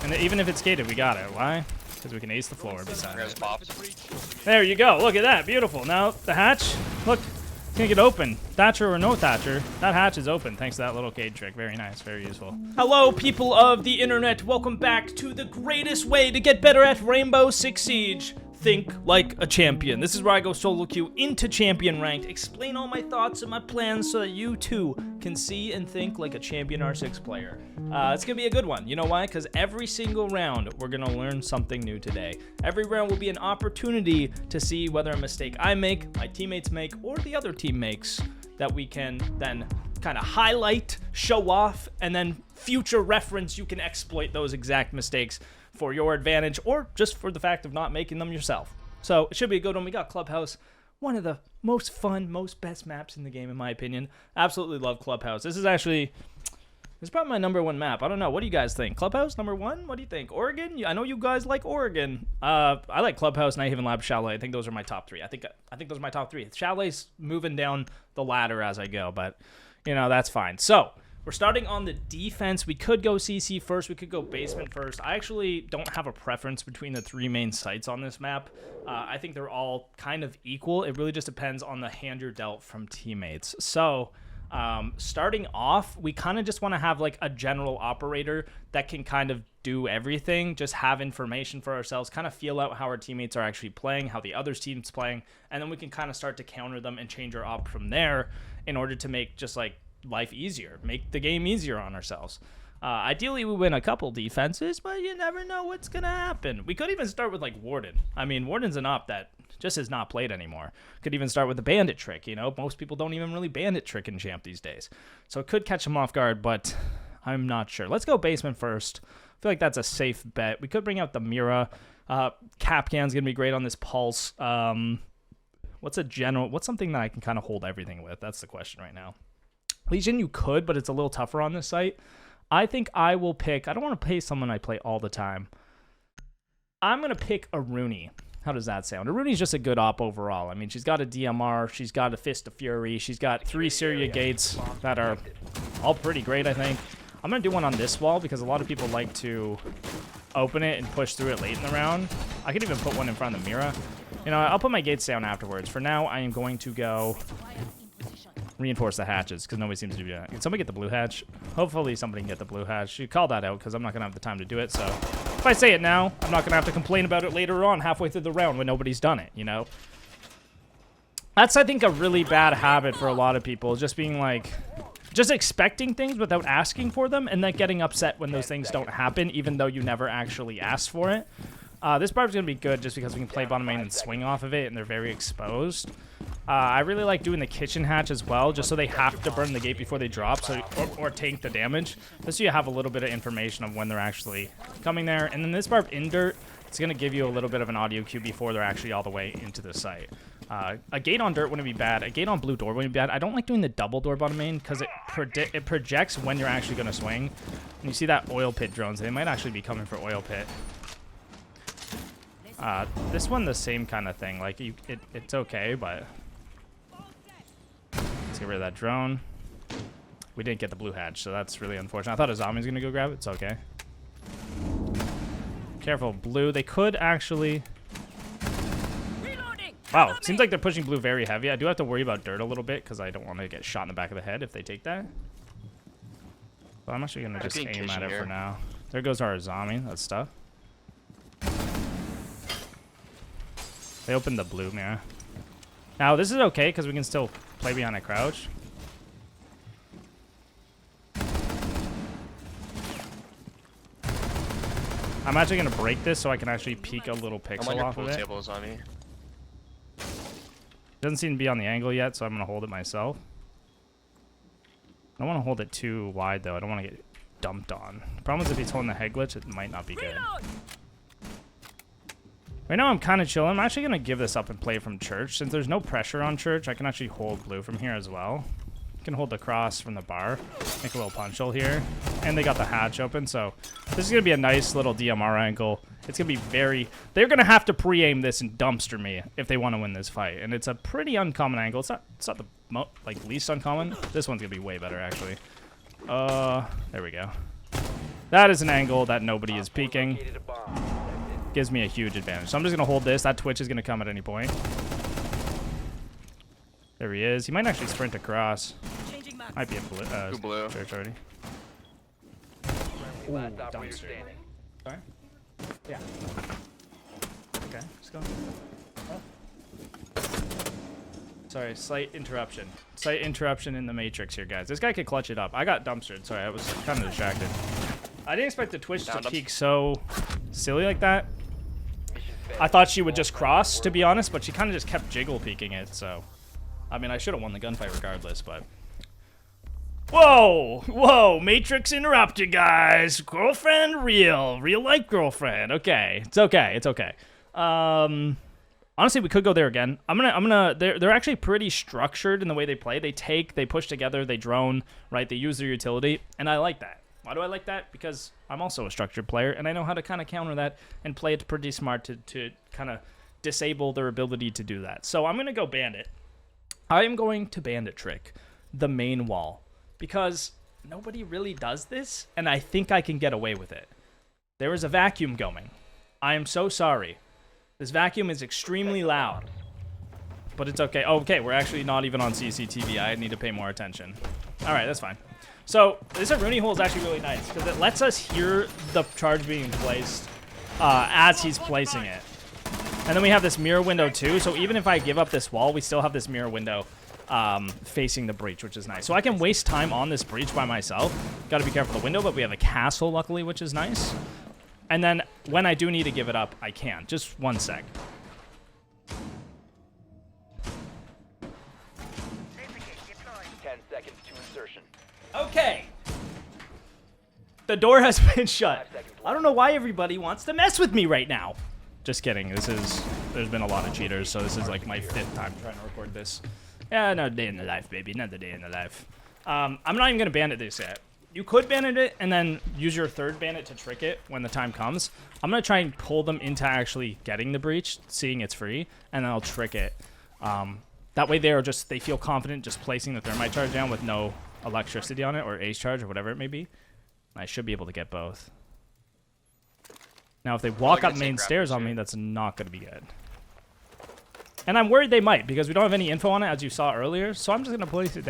And even if it's gated, we got it. Why? Because we can ace the floor beside it. Pop. There you go. Look at that. Beautiful. Now, the hatch. Look. It's going to get open. Thatcher or no Thatcher. That hatch is open thanks to that little gate trick. Very nice. Very useful. Hello, people of the internet. Welcome back to the greatest way to get better at Rainbow Six Siege. Think like a champion. This is where I go solo queue into champion ranked, explain all my thoughts and my plans so that you too can see and think like a champion R6 player. It's gonna be a good one. You know why? Because every single round we're gonna learn something new today. Every round will be an opportunity to see whether a mistake I make, my teammates make, or the other team makes that we can then kind of highlight, show off, and then future reference you can exploit those exact mistakes for your advantage or just for the fact of not making them yourself. So it should be a good one. We got Clubhouse, one of the most fun, most best maps in the game in my opinion. Absolutely love Clubhouse. This is probably my #1 map. I don't know. What do you guys think? Clubhouse #1? What do you think? Oregon? I know you guys like Oregon. I like Clubhouse, Nighthaven Lab, Chalet. I think those are my top 3. I think those are my top 3. Chalet's moving down the ladder as I go, but you know, that's fine. So we're starting on the defense. We could go CC first. We could go basement first. I actually don't have a preference between the 3 main sites on this map. I think they're all kind of equal. It really just depends on the hand you're dealt from teammates. So starting off, we kind of just want to have like a general operator that can kind of do everything, just have information for ourselves, kind of feel out how our teammates are actually playing, how the other team's playing, and then we can kind of start to counter them and change our op from there in order to make just like life easier, make the game easier on ourselves. Ideally, we win a couple defenses, but you never know what's going to happen. We could even start with, like, Warden. I mean, Warden's an op that just is not played anymore. Could even start with the Bandit trick, you know? Most people don't even really Bandit trick in Champ these days. So it could catch them off guard, but I'm not sure. Let's go basement first. I feel like that's a safe bet. We could bring out the Mira. Capcan's going to be great on this Pulse. What's something that I can kind of hold everything with? That's the question right now. Legion you could, but it's a little tougher on this site. I think I will pick... I don't want to play someone I play all the time. I'm going to pick Aruni. How does that sound? Aruni's just a good op overall. I mean, she's got a DMR. She's got a Fist of Fury. She's got 3 Syria gates that are all pretty great, I think. I'm going to do one on this wall because a lot of people like to open it and push through it late in the round. I could even put one in front of the Mira. You know, I'll put my gates down afterwards. For now, I am going to go... reinforce the hatches because nobody seems to do that. Can somebody get the blue hatch? Hopefully somebody can get the blue hatch. You call that out because I'm not going to have the time to do it. So if I say it now, I'm not going to have to complain about it later on halfway through the round when nobody's done it, you know? That's, I think, a really bad habit for a lot of people. Just being like, just expecting things without asking for them and then getting upset when those things don't happen even though you never actually asked for it. This barb's going to be good just because we can play bottom main and swing off of it, and they're very exposed. I really like doing the kitchen hatch as well, just so they have to burn the gate before they drop, or tank the damage, just so you have a little bit of information of when they're actually coming there. And then this barb in dirt, it's going to give you a little bit of an audio cue before they're actually all the way into the site. A gate on dirt wouldn't be bad. A gate on blue door wouldn't be bad. I don't like doing the double door bottom main because it projects when you're actually going to swing. And you see that oil pit drones. They might actually be coming for oil pit. This one, the same kind of thing. Like, it's okay, but... Let's get rid of that drone. We didn't get the blue hatch, so that's really unfortunate. I thought a zombie was going to go grab it. It's okay. Careful, blue. They could actually... Wow, seems like they're pushing blue very heavy. I do have to worry about dirt a little bit because I don't want to get shot in the back of the head if they take that. But I'm actually going to just aim at it for now. There goes our zombie. That's tough. They opened the blue mirror. Now, this is okay because we can still play behind a crouch. I'm actually going to break this so I can actually peek a little pixel off of it. Tables on me. Doesn't seem to be on the angle yet, so I'm going to hold it myself. I don't want to hold it too wide, though. I don't want to get dumped on. The problem is if he's holding the head glitch, it might not be good. Right now, I'm kind of chilling. I'm actually going to give this up and play from church. Since there's no pressure on church, I can actually hold blue from here as well. I can hold the cross from the bar. Make a little punch hole here. And they got the hatch open, so this is going to be a nice little DMR angle. It's going to be very... They're going to have to pre-aim this and dumpster me if they want to win this fight. And it's a pretty uncommon angle. It's not the least uncommon. This one's going to be way better, actually. There we go. That is an angle that nobody is peeking. Gives me a huge advantage. So I'm just going to hold this. That Twitch is going to come at any point. There he is. He might actually sprint across. Might be a blue. Church already. Ooh, dumpster. Sorry? Yeah. Okay, just go. Oh. Sorry, slight interruption. Slight interruption in the matrix here, guys. This guy could clutch it up. I got dumpstered. Sorry, I was kind of distracted. I didn't expect the Twitch to peek so silly like that. I thought she would just cross, to be honest, but she kind of just kept jiggle peeking it, so. I mean, I should have won the gunfight regardless, but. Whoa! Whoa! Matrix interrupted, guys! Girlfriend real. Real life girlfriend. Okay. It's okay. It's okay. Honestly, we could go there again. They're actually pretty structured in the way they play. They push together, they drone, right? They use their utility, and I like that. Why do I like that? Because I'm also a structured player, and I know how to kind of counter that and play it pretty smart to kind of disable their ability to do that. So I'm going to go Bandit. I am going to Bandit trick the main wall because nobody really does this, and I think I can get away with it. There is a vacuum going. I am so sorry. This vacuum is extremely loud, but it's okay. Oh, okay, we're actually not even on CCTV. I need to pay more attention. All right, that's fine. So this Rooney hole is actually really nice because it lets us hear the charge being placed as he's placing it. And then we have this mirror window too. So even if I give up this wall, we still have this mirror window facing the breach, which is nice. So I can waste time on this breach by myself. Got to be careful of the window, but we have a castle, luckily, which is nice. And then when I do need to give it up, I can. Just 1 sec. Okay. The door has been shut. I don't know why everybody wants to mess with me right now. Just kidding. There's been a lot of cheaters, so this is like my 5th time trying to record this. Yeah, another day in the life, baby. Another day in the life. I'm not even going to bandit this yet. You could bandit it and then use your 3rd bandit to trick it when the time comes. I'm going to try and pull them into actually getting the breach, seeing it's free, and then I'll trick it. That way they feel confident just placing the thermite charge down with no electricity on it or ace charge or whatever it may be. I should be able to get both. Now, if they walk up main stairs on me, that's not going to be good. And I'm worried they might because we don't have any info on it, as you saw earlier. So I'm just going to place it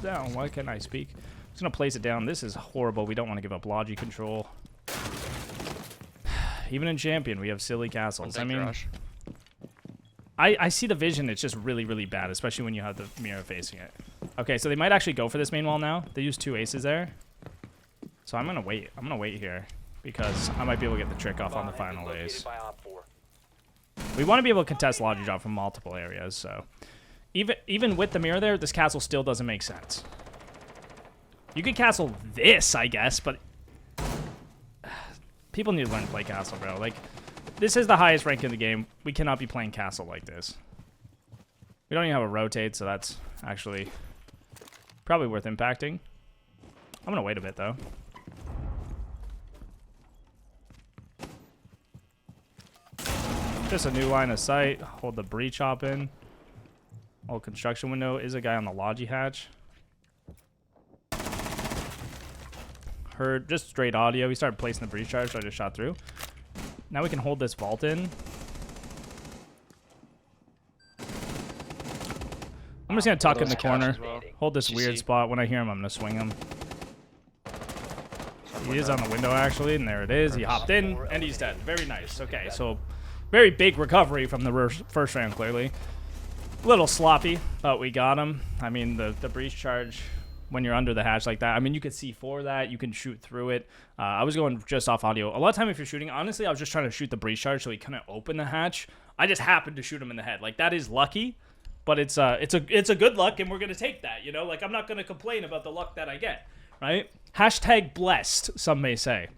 down. Why can't I speak? I'm just going to place it down. This is horrible. We don't want to give up logi control. Even in Champion, we have silly castles. I mean, I see the vision. It's just really, really bad, especially when you have the mirror facing it. Okay, so they might actually go for this main wall now. They use 2 aces there. So I'm going to wait. I'm going to wait here because I might be able to get the trick off on the final ace. We want to be able to contest logi drop from multiple areas, so even with the mirror there, this castle still doesn't make sense. You could castle this, I guess, but people need to learn to play castle, bro. Like, this is the highest rank in the game. We cannot be playing castle like this. We don't even have a rotate, so that's actually probably worth impacting. I'm going to wait a bit, though. Just a new line of sight. Hold the breach hop in. Old construction window. Is a guy on the logi hatch. Heard just straight audio. He started placing the breach charge, so I just shot through. Now we can hold this vault in. I'm just going to tuck in the corner. Hold this weird spot. When I hear him, I'm going to swing him. He is on the window, actually, and there it is. He hopped in, and he's dead. Very nice. Okay, so very big recovery from the first round, clearly. A little sloppy, but we got him. I mean, the breach charge, when you're under the hatch like that, I mean, you could see for that. You can shoot through it. I was going just off audio. A lot of time if you're shooting, honestly, I was just trying to shoot the breach charge so he couldn't open the hatch. I just happened to shoot him in the head. Like, that is lucky, but it's a good luck, and we're going to take that, you know? Like, I'm not going to complain about the luck that I get, right? Hashtag blessed, some may say.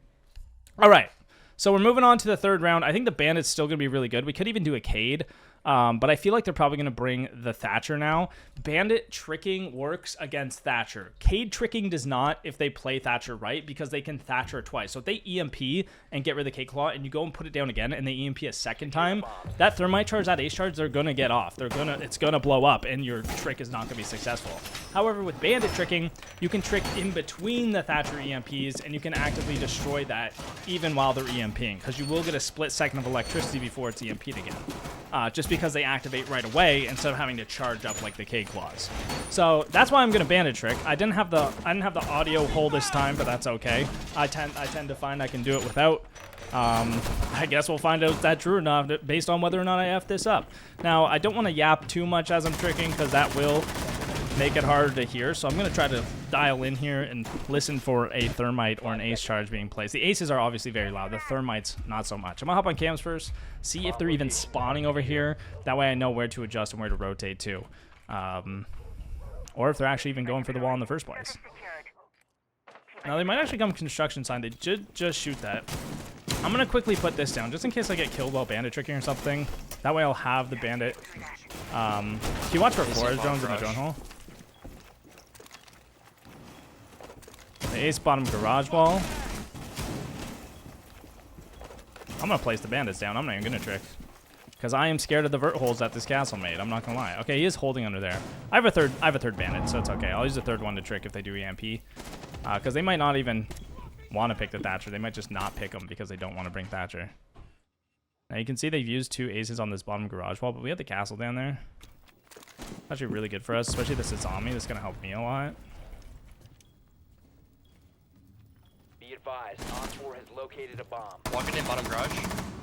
All right. So we're moving on to the 3rd round. I think the Bandit's still going to be really good. We could even do a Cade. But I feel like they're probably going to bring the Thatcher now. Bandit tricking works against Thatcher. Cade tricking does not if they play Thatcher right, because they can Thatcher twice. So if they EMP and get rid of the Cade Claw and you go and put it down again and they EMP a second time, that Thermite charge, that Ace charge, they're going to get off. It's going to blow up and your trick is not going to be successful. However, with Bandit tricking, you can trick in between the Thatcher EMPs and you can actively destroy that even while they're EMPing, because you will get a split second of electricity before it's EMP'd again. Just because they activate right away instead of having to charge up like the Cade Claws. So that's why I'm gonna Bandit trick. I didn't have the audio hole this time, but that's okay. I tend to find I can do it without. I guess we'll find out if that's true or not based on whether or not I F this up. Now I don't want to yap too much as I'm tricking, because that will make it harder to hear. So I'm gonna try to dial in here and listen for a Thermite or an Ace charge being placed. The Aces are obviously very loud. The Thermites not so much. I'm gonna hop on cams first, see if they're even spawning over here. That way I know where to adjust and where to rotate to, or if they're actually even going for the wall in the first place. Now they might actually come construction sign. They did just shoot that. I'm gonna quickly put this down just in case I get killed while Bandit tricking or something. That way I'll have the Bandit. Can you watch for forest drones in the drone hole? The Ace bottom garage wall. I'm gonna place the Bandits down. I'm not even gonna trick, because I am scared of the vert holes that this castle made. I'm not gonna lie. Okay, he is holding under there. I have a third Bandit, so it's okay. I'll use the third one to trick if they do EMP, because they might not even want to pick the Thatcher. They might just not pick them because they don't want to bring Thatcher. Now you can see they've used 2 Aces on this bottom garage wall, but we have the castle down there. Actually really good for us, especially this is on me. This is gonna help me a lot. Advised, Op 4 has located a bomb. Walking in bottom garage.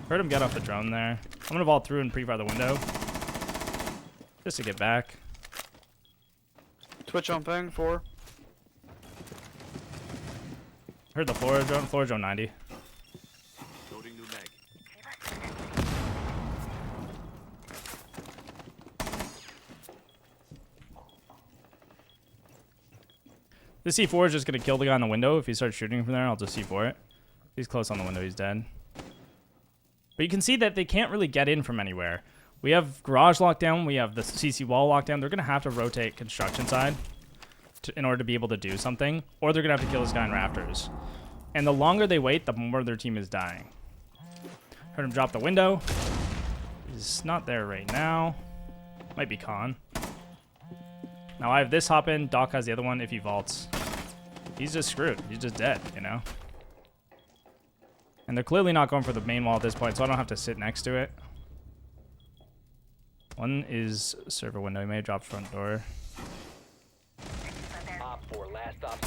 Heard him get off the drone there. I'm gonna vault through and pre-fire the window just to get back. Twitch on ping 4. Heard the floor drone 90. Loading new mag. This C4 is just going to kill the guy on the window. If he starts shooting from there, I'll just C4 it. If he's close on the window, he's dead. But you can see that they can't really get in from anywhere. We have garage lockdown. We have the CC wall lockdown. They're going to have to rotate construction side in order to be able to do something. Or they're going to have to kill this guy in rafters. And the longer they wait, the more their team is dying. Heard him drop the window. He's not there right now. Might be Khan. Now I have this hop in. Doc has the other one. If he vaults, he's just screwed. He's just dead, you know? And they're clearly not going for the main wall at this point, so I don't have to sit next to it. One is server window. He may have dropped front door. Op 4, last op.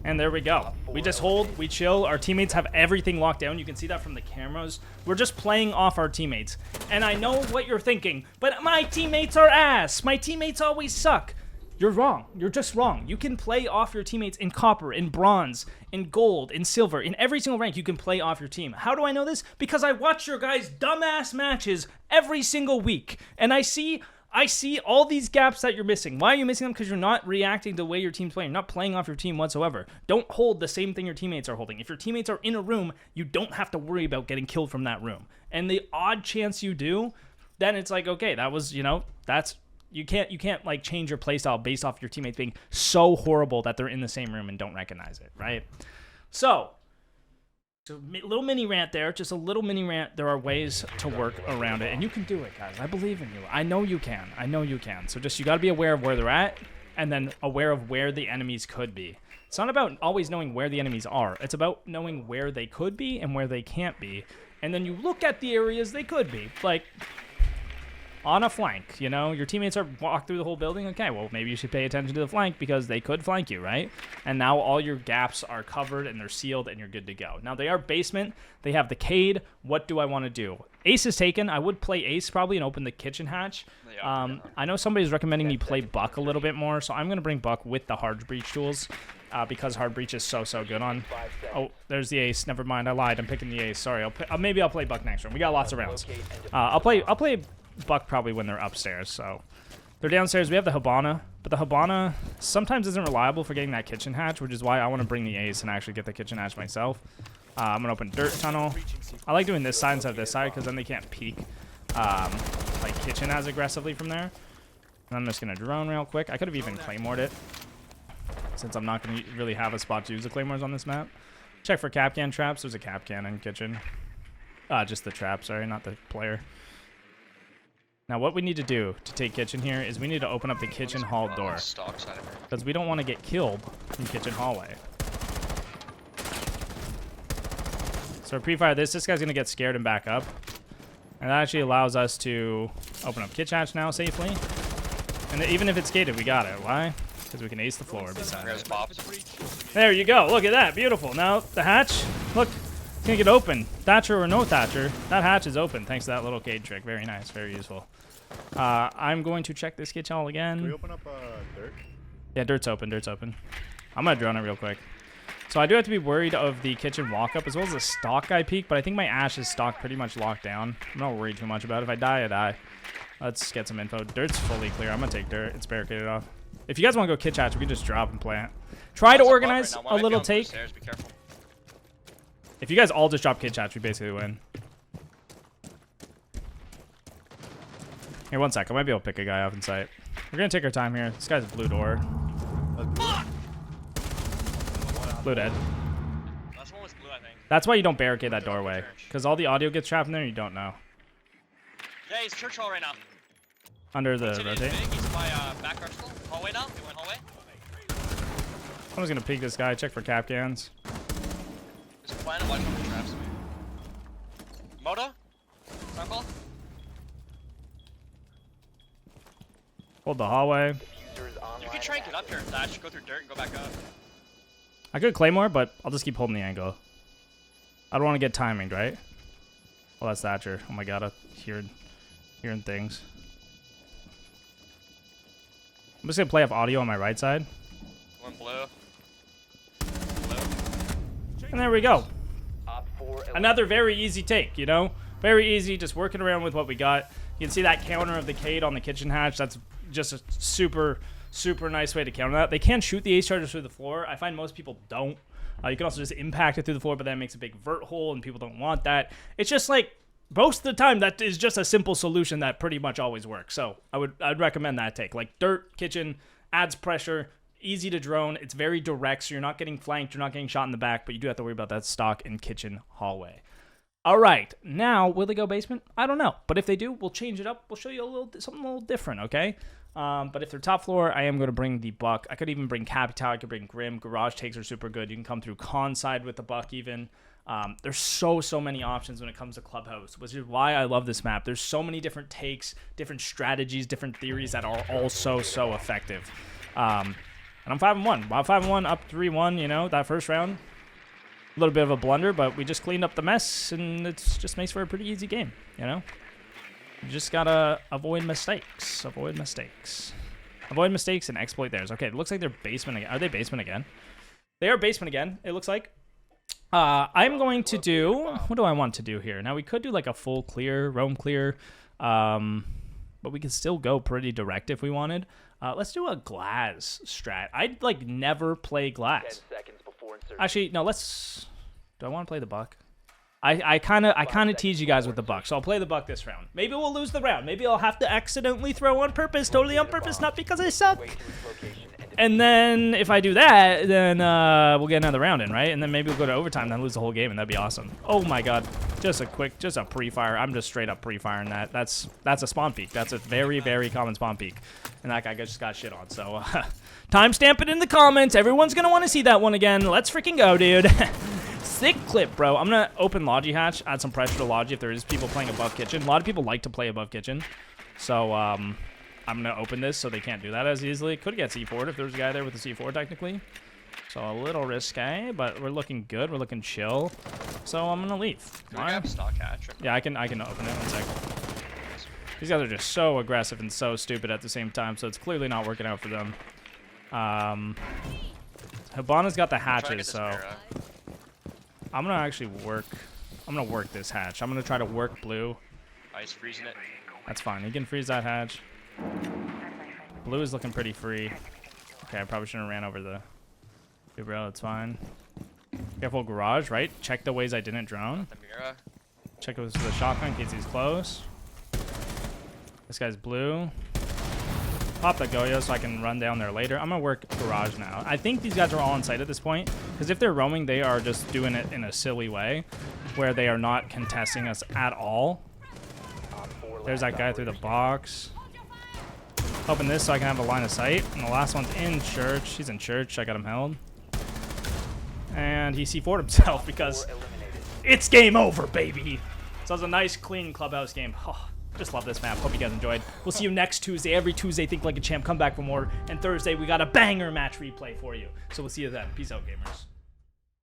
And there we go. We just hold, we chill. Our teammates have everything locked down. You can see that from the cameras. We're just playing off our teammates. And I know what you're thinking, but my teammates are ass. My teammates always suck. You're wrong. You're just wrong. You can play off your teammates in copper, in bronze, in gold, in silver. In every single rank, you can play off your team. How do I know this? Because I watch your guys' dumbass matches every single week. And I see all these gaps that you're missing. Why are you missing them? Because you're not reacting to the way your team's playing. You're not playing off your team whatsoever. Don't hold the same thing your teammates are holding. If your teammates are in a room, you don't have to worry about getting killed from that room. And the odd chance you do, then it's like, okay, that was, you know, that's... You can't like change your playstyle based off your teammates being so horrible that they're in the same room and don't recognize it, right? So a little mini rant there, just a little mini rant. There are ways to work around it, and you can do it, guys. I believe in you. I know you can. I know you can. So just you got to be aware of where they're at, and then aware of where the enemies could be. It's not about always knowing where the enemies are. It's about knowing where they could be and where they can't be, and then you look at the areas they could be, like on a flank, you know, your teammates are walked through the whole building. Okay, well, maybe you should pay attention to the flank because they could flank you, right? And now all your gaps are covered and they're sealed and you're good to go. Now, they are basement. They have the Cade. What do I want to do? Ace is taken. I would play Ace probably and open the kitchen hatch. I know somebody's recommending me play Buck a little bit more, so I'm going to bring Buck with the hard breach tools because hard breach is so good on. Oh, there's the Ace. Never mind. I lied. I'm picking the Ace. Sorry. Maybe I'll play Buck next round. We got lots of rounds. I'll play Buck probably when they're upstairs. So they're downstairs. We have the Hibana, but the Hibana sometimes isn't reliable for getting that kitchen hatch, which is why I want to bring the Ace and actually get the kitchen hatch myself. I'm gonna open dirt tunnel. I like doing this side instead of this side because then they can't peek. like kitchen as aggressively from there. And I'm just gonna drone real quick. I could have even claymored it, since I'm not gonna really have a spot to use the claymores on this map. Check for capcan traps. There's a capcan in kitchen. Just the trap, sorry, not the player. Now what we need to do to take kitchen here is we need to open up the kitchen hall door, because we don't want to get killed from kitchen hallway. So pre-fire this guy's gonna get scared and back up, and that actually allows us to open up kitchen hatch now safely. And even if it's gated, we got it. Why? Because we can ace the floor beside it. There you go. Look at that. Beautiful. Now the hatch. Look, it's gonna get open. Thatcher or no Thatcher, that hatch is open thanks to that little cage trick. Very nice. Very useful. I'm going to check this kitchen hall again. Can we open up dirt? Yeah, dirt's open. Dirt's open. I'm gonna drone it real quick. So I do have to be worried of the kitchen walk-up as well as the stock guy peek, but I think my Ash's stock pretty much locked down. I'm not worried too much about it. If I die, I die. Let's get some info. Dirt's fully clear. I'm gonna take dirt. It's barricaded off. If you guys want to go kitch hatch, we can just drop and plant. Try to organize a little take. If you guys all just drop kitch hatch, we basically win. Here, one sec. I might be able to pick a guy off in sight. We're gonna take our time here. This guy's blue door. Blue dead. Last one was blue, I think. That's why you don't barricade that doorway, because all the audio gets trapped in there and you don't know. Yeah, he's church hall right now. Under the rotate. He's by back arsenal. Hallway now. He went hallway. I'm just gonna peek this guy, check for capcans. There's a plan to watch over traps. Moda? Circle? Hold the hallway. You can try and get up here and dash, go through dirt and go back up. I could claymore, but I'll just keep holding the angle. I don't want to get timinged, right? Well, that's Thatcher. Oh my god, I'm hearing things. I'm just gonna play off audio on my right side. One blue. And there we go. Another very easy take, you know? Very easy, just working around with what we got. You can see that counter of the Cade on the kitchen hatch. That's just a super nice way to counter that. They can shoot the ace chargers through the floor. I find most people don't. You can also just impact it through the floor, but that makes a big vert hole, and people don't want that. It's just like, most of the time, that is just a simple solution that pretty much always works. So I'd recommend that take. Like dirt, kitchen, adds pressure, easy to drone. It's very direct, so you're not getting flanked, you're not getting shot in the back, but you do have to worry about that stock and kitchen hallway. All right, now, will they go basement? I don't know, but if they do, we'll change it up. We'll show you something a little different, okay? But if they're top floor, I am going to bring the Buck. I could even bring Capital. I could bring Grim. Garage takes are super good. You can come through con side with the Buck even. There's so many options when it comes to Clubhouse, which is why I love this map. There's so many different takes, different strategies, different theories that are all so effective. And I'm 5-1. Wow, 5-1, up 3-1, you know, that first round. A little bit of a blunder, but we just cleaned up the mess, and it just makes for a pretty easy game, you know? You just gotta avoid mistakes. Avoid mistakes. Avoid mistakes and exploit theirs. Okay, it looks like they're basement again. Are they basement again? They are basement again, it looks like. I'm going to do... What do I want to do here? Now, we could do like a full clear, roam clear, but we could still go pretty direct if we wanted. Let's do a glass strat. I'd like never play glass. Actually, no, let's... Do I want to play the Buck? I kind of tease you guys with the Buck, so I'll play the Buck this round. Maybe we'll lose the round. Maybe I'll have to accidentally throw on purpose, totally on purpose, not because I suck. And then if I do that, then we'll get another round in, right? And then maybe we'll go to overtime and then lose the whole game, and that'd be awesome. Oh my god. Just a pre-fire. I'm just straight up pre-firing that. That's a spawn peek. That's a very common spawn peek. And that guy just got shit on. So timestamp it in the comments. Everyone's going to want to see that one again. Let's freaking go, dude. Sick clip, bro. I'm going to open Logi hatch, add some pressure to Logi if there is people playing above kitchen. A lot of people like to play above kitchen. So I'm going to open this so they can't do that as easily. Could get C4'd if there's a guy there with a C4 technically. So a little risque, but we're looking good. We're looking chill. So I'm going to leave. Yeah, I can open it. 1 second. These guys are just so aggressive and so stupid at the same time, so it's clearly not working out for them. Hibana's got the hatches, so I'm going to actually work. I'm going to work this hatch. I'm going to try to work blue. He's freezing it. That's fine. He can freeze that hatch. Blue is looking pretty free. Okay, I probably shouldn't have ran over the... Hey, bro, it's fine. Careful garage, right? Check the ways I didn't drone. Check it with the shotgun in case he's close. This guy's blue. Pop the Goyo so I can run down there later. I'm gonna work garage now. I think these guys are all on site at this point, because if they're roaming, they are just doing it in a silly way, where they are not contesting us at all. There's that guy through the box. Open this so I can have a line of sight. And the last one's in church. He's in church. I got him held. And he C4'd himself because it's game over, baby. So it was a nice, clean clubhouse game. Oh, just love this map. Hope you guys enjoyed. We'll see you next Tuesday. Every Tuesday, Think Like a Champ. Come back for more. And Thursday, we got a banger match replay for you. So we'll see you then. Peace out, gamers.